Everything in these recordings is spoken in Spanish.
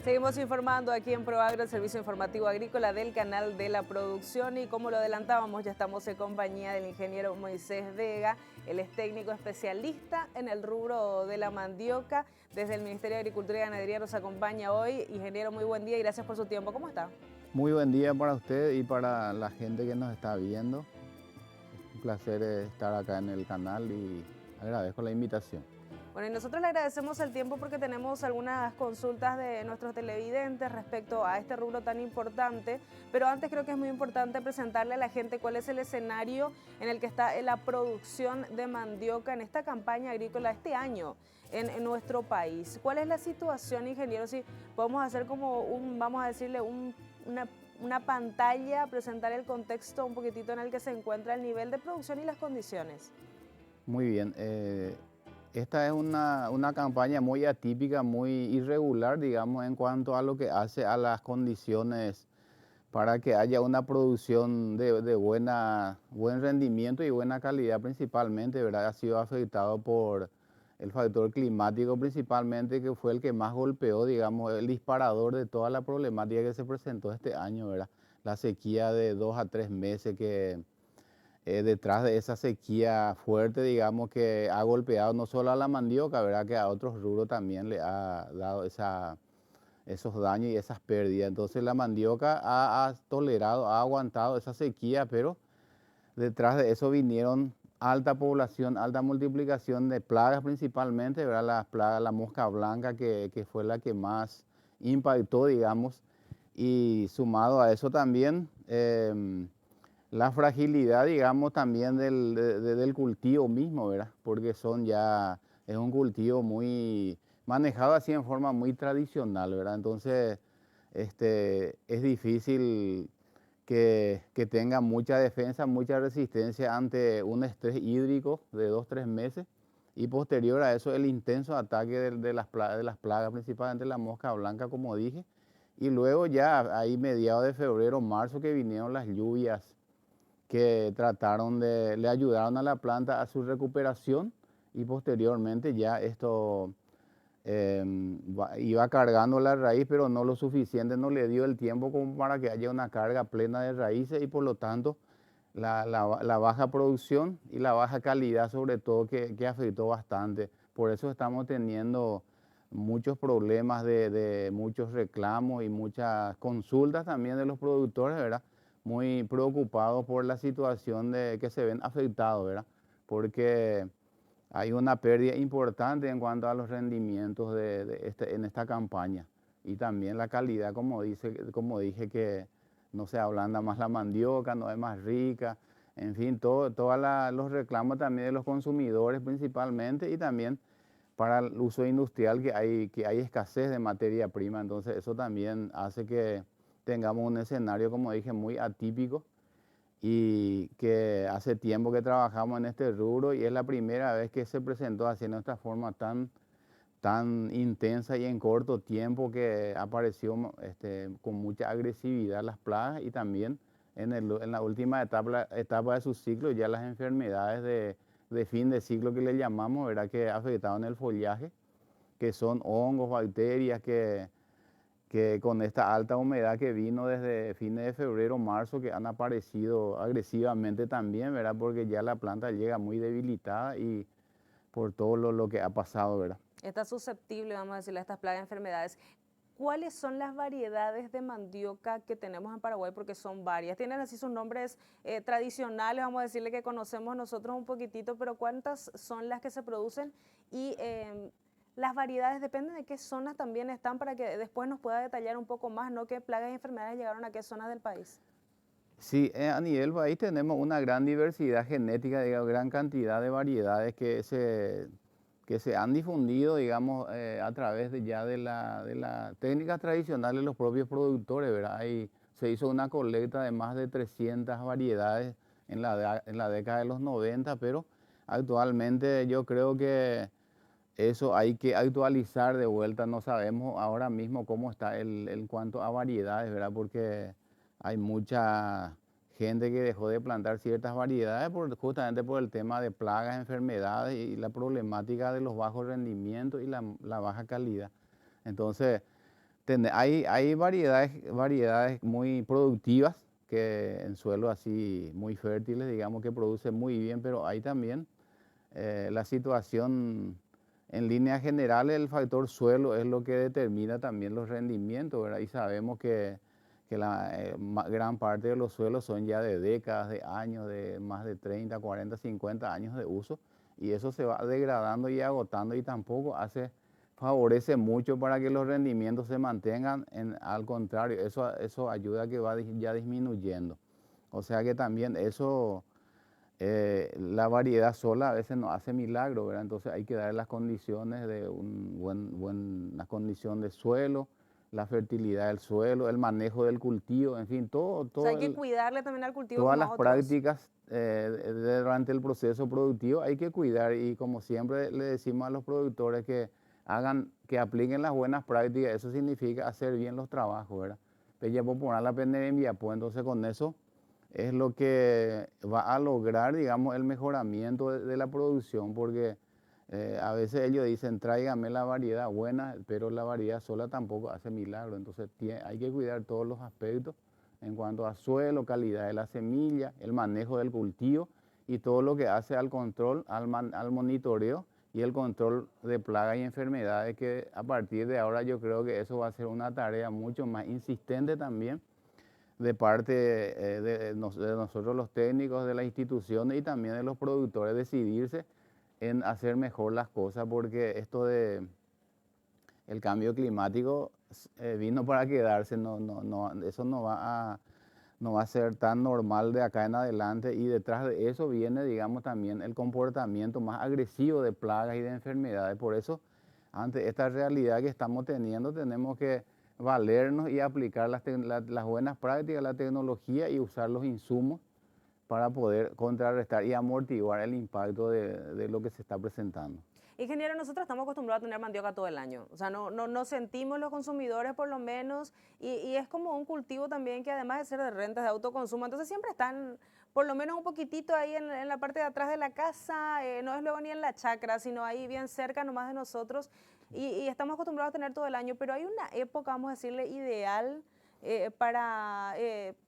Seguimos informando aquí en ProAgro, el servicio informativo agrícola del canal de la producción, y como lo adelantábamos, ya estamos en compañía del ingeniero Moisés Vega. Él es técnico especialista en el rubro de la mandioca. Desde el Ministerio de Agricultura y Ganadería nos acompaña hoy. Ingeniero, muy buen día y gracias por su tiempo. ¿Cómo está? Muy buen día para usted y para la gente que nos está viendo. Es un placer estar acá en el canal y agradezco la invitación. Bueno, y nosotros le agradecemos el tiempo porque tenemos algunas consultas de nuestros televidentes respecto a este rubro tan importante, pero antes creo que es muy importante presentarle a la gente cuál es el escenario en el que está la producción de mandioca en esta campaña agrícola este año en nuestro país. ¿Cuál es la situación, ingeniero? Si podemos hacer como vamos a decirle, una pantalla, presentar el contexto un poquitito en el que se encuentra el nivel de producción y las condiciones. Muy bien. Esta es una campaña muy atípica, muy irregular, digamos, en cuanto a lo que hace a las condiciones para que haya una producción de buen rendimiento y buena calidad principalmente, ¿verdad? Ha sido afectado por el factor climático principalmente, que fue el que más golpeó, digamos, el disparador de toda la problemática que se presentó este año, ¿verdad? La sequía de 2 a 3 meses que detrás de esa sequía fuerte, digamos, que ha golpeado no solo a la mandioca, ¿verdad? Que a otros rubros también le ha dado esos daños y esas pérdidas. Entonces la mandioca ha tolerado, ha aguantado esa sequía, pero detrás de eso vinieron alta población, alta multiplicación de plagas principalmente, ¿verdad? Las plagas, la mosca blanca que fue la que más impactó, digamos, y sumado a eso también la fragilidad, digamos, también del cultivo mismo, ¿verdad? Porque es un cultivo muy manejado así en forma muy tradicional, ¿verdad? Entonces, es difícil que tenga mucha defensa, mucha resistencia ante un estrés hídrico de 2 o 3 meses, y posterior a eso el intenso ataque de las plagas, principalmente la mosca blanca, como dije, y luego ya ahí mediados de febrero, marzo, que vinieron las lluvias que le ayudaron a la planta a su recuperación, y posteriormente ya esto iba cargando la raíz, pero no lo suficiente, no le dio el tiempo como para que haya una carga plena de raíces, y por lo tanto la baja producción y la baja calidad sobre todo que afectó bastante. Por eso estamos teniendo muchos problemas de muchos reclamos y muchas consultas también de los productores, ¿verdad? Muy preocupados por la situación de que se ven afectados, ¿verdad? Porque hay una pérdida importante en cuanto a los rendimientos en esta campaña, y también la calidad, como dije, que no se ablanda más la mandioca, no es más rica, en fin, todos los reclamos también de los consumidores principalmente, y también para el uso industrial, que hay escasez de materia prima. Entonces eso también hace que tengamos un escenario, como dije, muy atípico, y que hace tiempo que trabajamos en este rubro y es la primera vez que se presentó así en esta forma tan intensa y en corto tiempo, que apareció con mucha agresividad las plagas, y también en la última etapa de su ciclo ya las enfermedades de fin de ciclo, que le llamamos, ¿verdad? Que afectaron el follaje, que son hongos, bacterias que con esta alta humedad que vino desde fines de febrero, marzo, que han aparecido agresivamente también, ¿verdad? Porque ya la planta llega muy debilitada y por todo lo que ha pasado, ¿verdad? Está susceptible, vamos a decirle, a estas plagas de enfermedades. ¿Cuáles son las variedades de mandioca que tenemos en Paraguay? Porque son varias. Tienen así sus nombres tradicionales, vamos a decirle, que conocemos nosotros un poquitito, pero ¿cuántas son las que se producen? Y las variedades dependen de qué zonas también están, para que después nos pueda detallar un poco más, ¿no? ¿Qué plagas y enfermedades llegaron a qué zonas del país? Sí, a nivel país tenemos una gran diversidad genética, digamos, gran cantidad de variedades que se han difundido, digamos, a través de la técnicas tradicionales de los propios productores, ¿verdad? Se hizo una colecta de más de 300 variedades en la década de los 90, pero actualmente yo creo que eso hay que actualizar de vuelta. No sabemos ahora mismo cómo está en cuanto a variedades, ¿verdad? Porque hay mucha gente que dejó de plantar ciertas variedades justamente por el tema de plagas, enfermedades y la problemática de los bajos rendimientos y la baja calidad. Entonces, Hay variedades muy productivas que en suelos así muy fértiles, digamos que producen muy bien, pero hay también la situación, en líneas generales, el factor suelo es lo que determina también los rendimientos, ¿verdad? Y sabemos que la gran parte de los suelos son ya de décadas, de años, de más de 30, 40, 50 años de uso, y eso se va degradando y agotando y tampoco favorece mucho para que los rendimientos se mantengan, al contrario, eso ayuda a que va ya disminuyendo. O sea que también eso, la variedad sola a veces no hace milagro, ¿verdad? Entonces hay que dar las condiciones de una condición de suelo, la fertilidad del suelo, el manejo del cultivo, en fin, O sea, hay que cuidarle también al cultivo todas como las a otros. prácticas durante el proceso productivo hay que cuidar, y como siempre le decimos a los productores que apliquen las buenas prácticas. Eso significa hacer bien los trabajos, ¿verdad? Pella popular la pendencia, pues entonces con eso es lo que va a lograr, digamos, el mejoramiento de la producción, porque a veces ellos dicen, tráigame la variedad buena, pero la variedad sola tampoco hace milagro. Entonces hay que cuidar todos los aspectos en cuanto a suelo, calidad de la semilla, el manejo del cultivo y todo lo que hace al control, al monitoreo y el control de plagas y enfermedades, que a partir de ahora yo creo que eso va a ser una tarea mucho más insistente también de parte de nosotros los técnicos de las instituciones y también de los productores, decidirse en hacer mejor las cosas, porque esto de el cambio climático vino para quedarse. Eso no va a ser tan normal de acá en adelante, y detrás de eso viene, digamos, también el comportamiento más agresivo de plagas y de enfermedades. Por eso, ante esta realidad que estamos teniendo, tenemos que valernos y aplicar las buenas prácticas, la tecnología, y usar los insumos para poder contrarrestar y amortiguar el impacto de lo que se está presentando. Ingeniero, nosotros estamos acostumbrados a tener mandioca todo el año. O sea, no sentimos los consumidores por lo menos. Y es como un cultivo también que además de ser de rentas de autoconsumo, entonces siempre están por lo menos un poquitito ahí en la parte de atrás de la casa. No es luego ni en la chacra, sino ahí bien cerca nomás de nosotros. Y estamos acostumbrados a tener todo el año. Pero hay una época, vamos a decirle, ideal para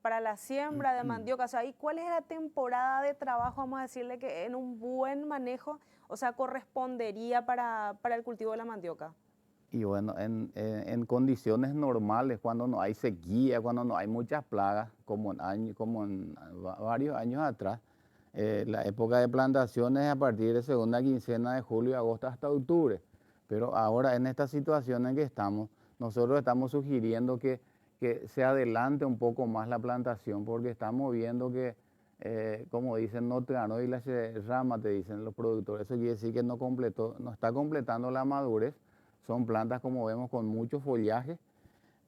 la siembra de mandioca. O sea, ¿y cuál es la temporada de trabajo, vamos a decirle, que en un buen manejo, o sea, correspondería para el cultivo de la mandioca? Y bueno, en condiciones normales, cuando no hay sequía, cuando no hay muchas plagas, como en varios años atrás, la época de plantaciones es a partir de segunda quincena de julio, agosto hasta octubre. Pero ahora, en esta situación en que estamos, nosotros estamos sugiriendo que se adelante un poco más la plantación, porque estamos viendo que, como dicen, no te ganó y la rama, te dicen los productores. Eso quiere decir que no está completando la madurez. Son plantas, como vemos, con mucho follaje,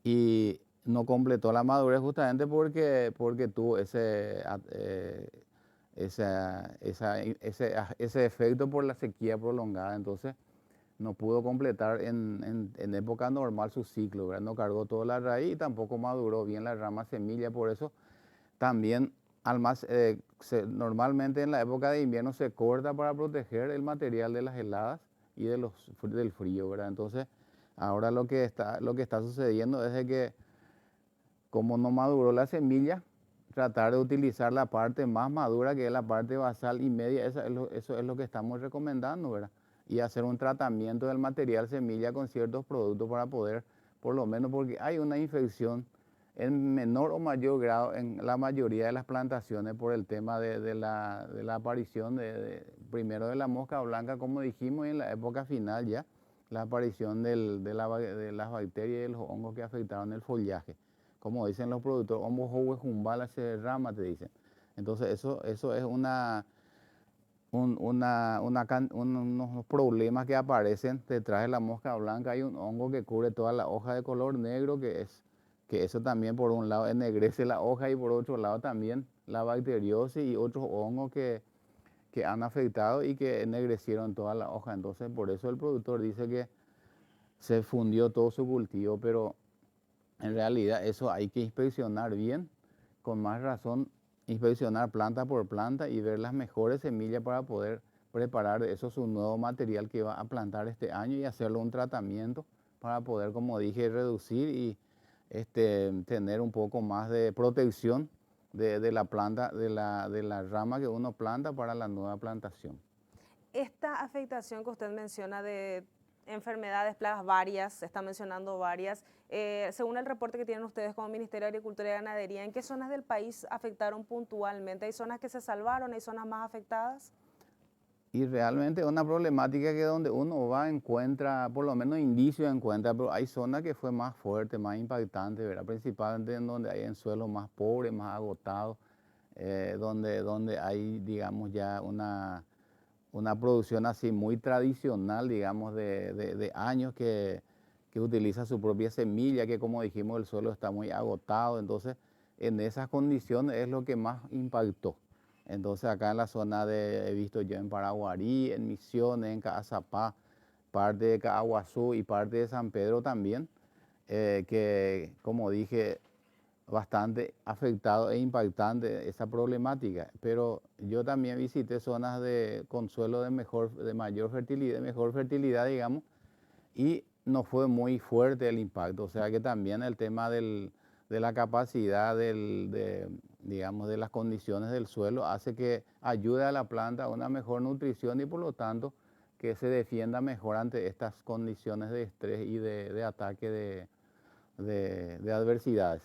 y no completó la madurez justamente porque tuvo ese efecto por la sequía prolongada. Entonces no pudo completar en época normal su ciclo, ¿verdad? No cargó toda la raíz y tampoco maduró bien la rama semilla. Por eso también normalmente en la época de invierno se corta para proteger el material de las heladas y del frío, ¿verdad? Entonces, ahora lo que está sucediendo es de que, como no maduró la semilla, tratar de utilizar la parte más madura, que es la parte basal y media. Eso es lo que estamos recomendando, ¿verdad? Y hacer un tratamiento del material semilla con ciertos productos para poder, por lo menos, porque hay una infección en menor o mayor grado en la mayoría de las plantaciones por el tema de la aparición primero de la mosca blanca, como dijimos, y en la época final ya la aparición de las bacterias y de los hongos que afectaron el follaje. Como dicen los productores, hongos jumbala se rama, te dicen. Entonces eso es unos problemas que aparecen detrás de la mosca blanca. Hay un hongo que cubre toda la hoja de color negro, que eso también por un lado ennegrece la hoja, y por otro lado también la bacteriosis y otros hongos que han afectado y que ennegrecieron toda la hoja. Entonces por eso el productor dice que se fundió todo su cultivo, pero en realidad eso hay que inspeccionar bien, con más razón inspeccionar planta por planta y ver las mejores semillas para poder preparar de eso su nuevo material que va a plantar este año y hacerle un tratamiento para poder, como dije, reducir y tener un poco más de protección de la planta, de la rama que uno planta para la nueva plantación. Esta afectación que usted menciona de enfermedades, plagas varias, está mencionando varias, según el reporte que tienen ustedes como Ministerio de Agricultura y Ganadería, ¿en qué zonas del país afectaron puntualmente? ¿Hay zonas que se salvaron? ¿Hay zonas más afectadas? Y realmente es una problemática que donde uno va encuentra, por lo menos indicios encuentra, pero hay zonas que fue más fuerte, más impactante, ¿verdad? Principalmente en donde hay en suelos más pobres, más agotados, donde hay, digamos, ya una producción así muy tradicional, digamos, de años que utiliza su propia semilla, que como dijimos el suelo está muy agotado, entonces en esas condiciones es lo que más impactó. Entonces acá en la zona he visto yo en Paraguarí, en Misiones, en Caazapá, parte de Caaguazú y parte de San Pedro también, que como dije, bastante afectado e impactante esa problemática. Pero yo también visité zonas de consuelo de mayor fertilidad, de mejor fertilidad, digamos, y no fue muy fuerte el impacto. O sea que también el tema de la capacidad digamos, de las condiciones del suelo hace que ayude a la planta a una mejor nutrición y por lo tanto que se defienda mejor ante estas condiciones de estrés y de ataque de adversidades.